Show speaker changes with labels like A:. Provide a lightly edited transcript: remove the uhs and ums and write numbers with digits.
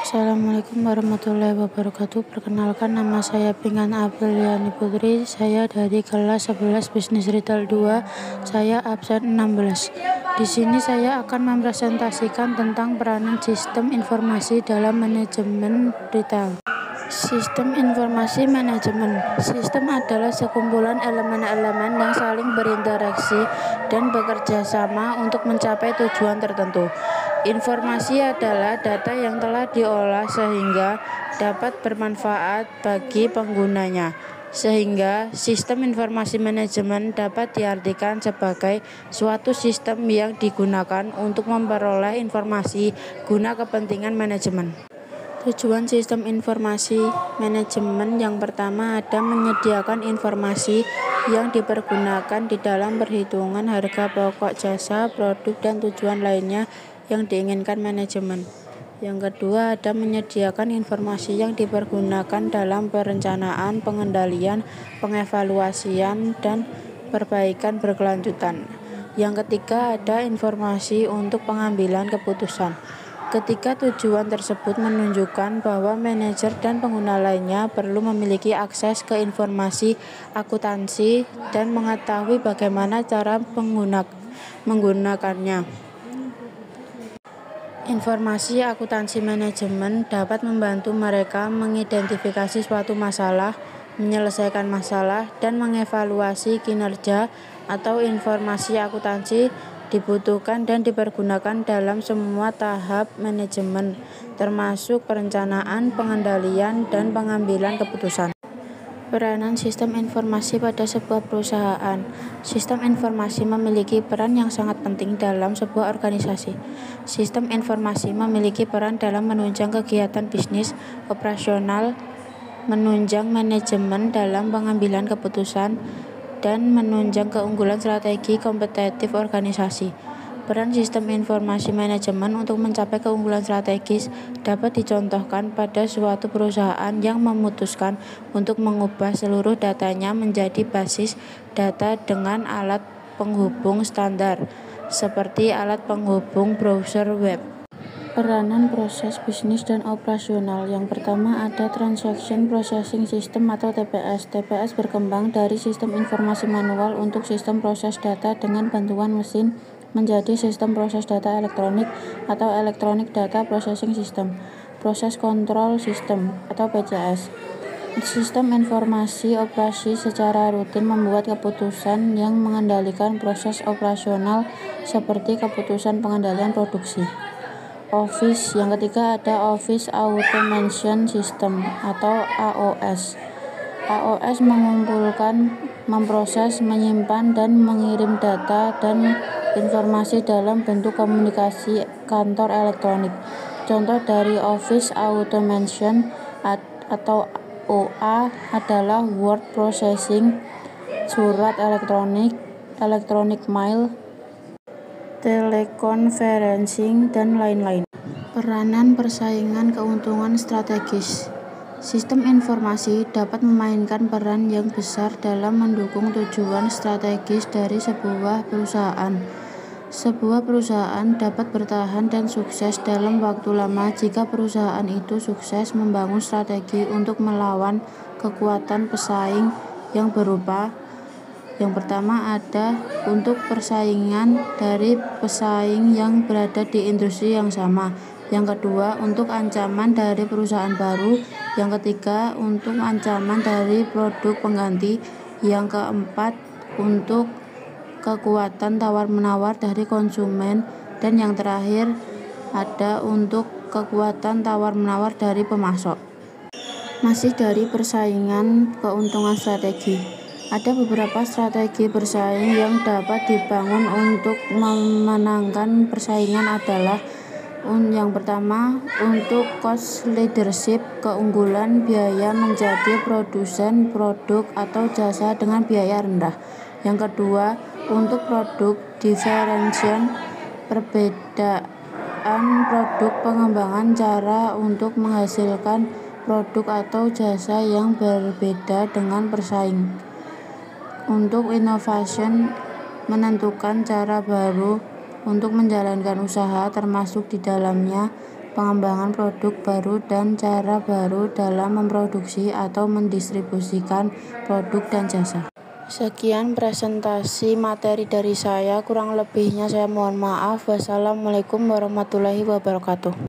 A: Assalamualaikum warahmatullahi wabarakatuh. Perkenalkan, nama saya Pingan Apriliani Putri. Saya dari kelas 11 Bisnis Retail 2. Saya absen 16. Di sini saya akan mempresentasikan tentang peranan sistem informasi dalam manajemen retail. Sistem informasi manajemen. Sistem adalah sekumpulan elemen-elemen yang saling berinteraksi dan bekerja sama untuk mencapai tujuan tertentu. Informasi adalah data yang telah diolah sehingga dapat bermanfaat bagi penggunanya. Sehingga sistem informasi manajemen dapat diartikan sebagai suatu sistem yang digunakan untuk memperoleh informasi guna kepentingan manajemen. Tujuan sistem informasi manajemen yang pertama ada menyediakan informasi yang dipergunakan di dalam perhitungan harga pokok jasa, produk, dan tujuan lainnya yang diinginkan manajemen. Yang kedua ada menyediakan informasi yang dipergunakan dalam perencanaan, pengendalian, pengevaluasian, dan perbaikan berkelanjutan. Yang ketiga ada informasi untuk pengambilan keputusan. Ketiga tujuan tersebut menunjukkan bahwa manajer dan pengguna lainnya perlu memiliki akses ke informasi akuntansi dan mengetahui bagaimana cara menggunakannya. Informasi akuntansi manajemen dapat membantu mereka mengidentifikasi suatu masalah, menyelesaikan masalah, dan mengevaluasi kinerja. Atau informasi akuntansi dibutuhkan dan dipergunakan dalam semua tahap manajemen, termasuk perencanaan, pengendalian, dan pengambilan keputusan. Peranan sistem informasi pada sebuah perusahaan. Sistem informasi memiliki peran yang sangat penting dalam sebuah organisasi. Sistem informasi memiliki peran dalam menunjang kegiatan bisnis operasional, menunjang manajemen dalam pengambilan keputusan, dan menunjang keunggulan strategi kompetitif organisasi. Peran sistem informasi manajemen untuk mencapai keunggulan strategis dapat dicontohkan pada suatu perusahaan yang memutuskan untuk mengubah seluruh datanya menjadi basis data dengan alat penghubung standar, seperti alat penghubung browser web. Peranan proses bisnis dan operasional. Yang pertama ada Transaction Processing System atau TPS. TPS berkembang dari sistem informasi manual untuk sistem proses data dengan bantuan mesin menjadi sistem proses data elektronik atau Electronic Data Processing System. Proses Control System atau PCS. Sistem informasi operasi secara rutin membuat keputusan yang mengendalikan proses operasional seperti keputusan pengendalian produksi. Office. Yang ketiga ada Office Automation System atau AOS. AOS mengumpulkan, memproses, menyimpan, dan mengirim data dan informasi dalam bentuk komunikasi kantor elektronik. Contoh dari Office Automation atau OA adalah word processing, surat elektronik, electronic mail, teleconferencing, dan lain-lain. Peranan persaingan keuntungan strategis. Sistem informasi dapat memainkan peran yang besar dalam mendukung tujuan strategis dari sebuah perusahaan. Sebuah perusahaan dapat bertahan dan sukses dalam waktu lama jika perusahaan itu sukses membangun strategi untuk melawan kekuatan pesaing yang berupa. Yang pertama ada untuk persaingan dari pesaing yang berada di industri yang sama. Yang kedua untuk ancaman dari perusahaan baru. Yang ketiga untuk ancaman dari produk pengganti. Yang keempat untuk kekuatan tawar-menawar dari konsumen. Dan yang terakhir ada untuk kekuatan tawar-menawar dari pemasok. Masih dari persaingan keuntungan strategi. Ada beberapa strategi bersaing yang dapat dibangun untuk memenangkan persaingan adalah yang pertama untuk cost leadership, keunggulan biaya menjadi produsen produk atau jasa dengan biaya rendah. Yang kedua untuk produk differentiation, perbedaan produk, pengembangan cara untuk menghasilkan produk atau jasa yang berbeda dengan bersaing. Untuk innovation, menentukan cara baru untuk menjalankan usaha termasuk di dalamnya pengembangan produk baru dan cara baru dalam memproduksi atau mendistribusikan produk dan jasa. Sekian presentasi materi dari saya, kurang lebihnya saya mohon maaf. Wassalamualaikum warahmatullahi wabarakatuh.